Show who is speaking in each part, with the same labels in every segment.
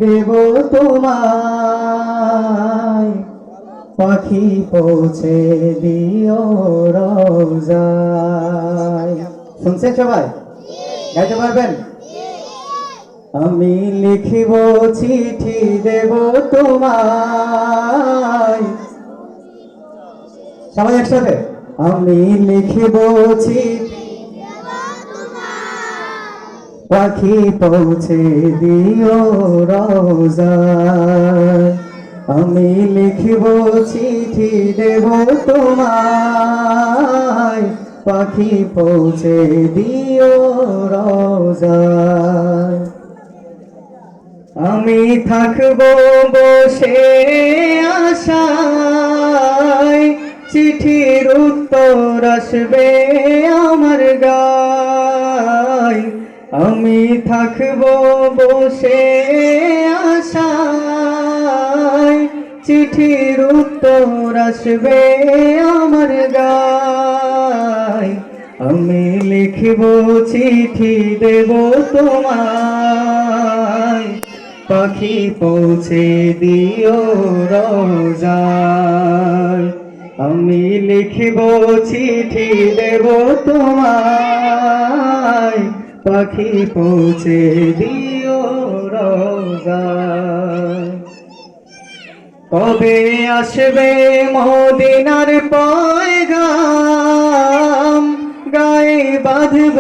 Speaker 1: দেব তোমায়, পাখি পৌঁছে দিও রোজায়। শুনছেন সবাই? গাইতে পারবেন? আমি লিখিব চিঠি দেব তোমায়, সবাই একসাথে। আমি লিখিব চিঠি পাখি পৌঁছে দিও রোজায়। আমি লিখিব চিঠি দেব তোমায়, পাখি পৌঁছে দিও রোজায়। আমি থাকব বসে আশায়, চিঠির উত্তর আসবে আমার গায়। আমি থাকব বসে আশায়, চিঠির উত্তর আসবে আমার গায়। আমি লিখিব চিঠি দেব তোমায়, পাখি পৌঁছে দিও রোজায়। আমি লিখিব চিঠি দেব তোমায়, পাখি পৌঁছে দিও রোজায়। কবে আসবে মদিনার পয়গাম, গায়ে বাঁধব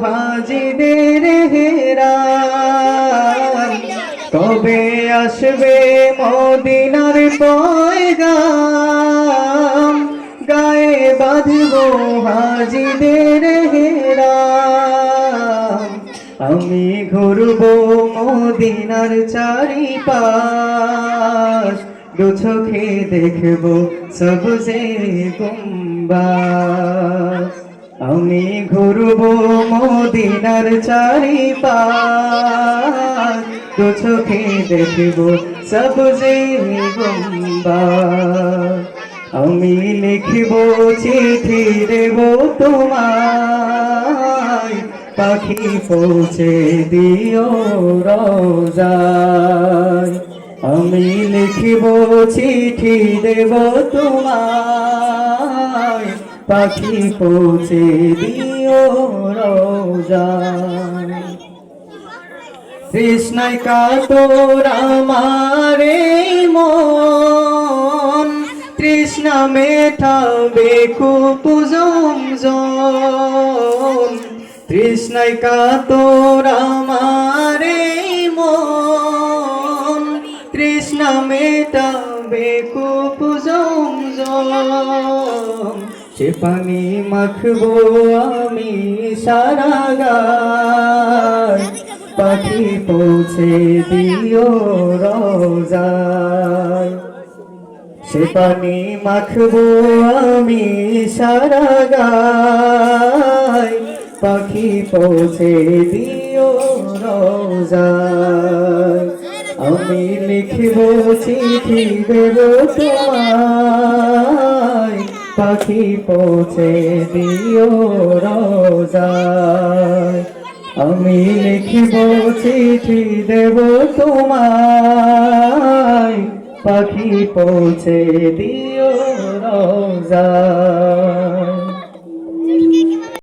Speaker 1: হাজিদের হেরাম। কবে আসবে মদিনার পয়গাম, গায়ে বাঁধব হাজিদের হেরাম। আমি ঘুরব মদিনার চারিপাশ, দু চোখে দেখব সবজে গুম্বাদ। আমি ঘুরব মদিনার চারিপাশ, দু চোখে দেখব সবজে গুম্বাদ। আমি লিখিব চিঠি দেব তোমায়, পাখি পৌঁছে দিও রোজায়। আমি লিখিব চিঠি দেব তোমায়, পাখি পৌঁছে দিও রোজায়। তৃষ্ণায় কাতর আমার এই মন, তৃষ্ণা মেটাবে কূপ জমজম। তৃষ্ণায় কাতর আমার এই মন, তৃষ্ণা মেটাবে কূপ জমজম। সে পানি মাখবো আমি সারা গায়, পাখি পৌঁছে দিও রোজায়। সে পানি মাখবো আমি সারা গায়, পাখি পৌঁছে দিও রোজায়। আমি লিখিব চিঠি দেব তোমায়, পাখি পৌঁছে দিও রোজায়। আমি লিখিব চিঠি দেব তোমায়, পাখি পৌঁছে দিও রোজায়।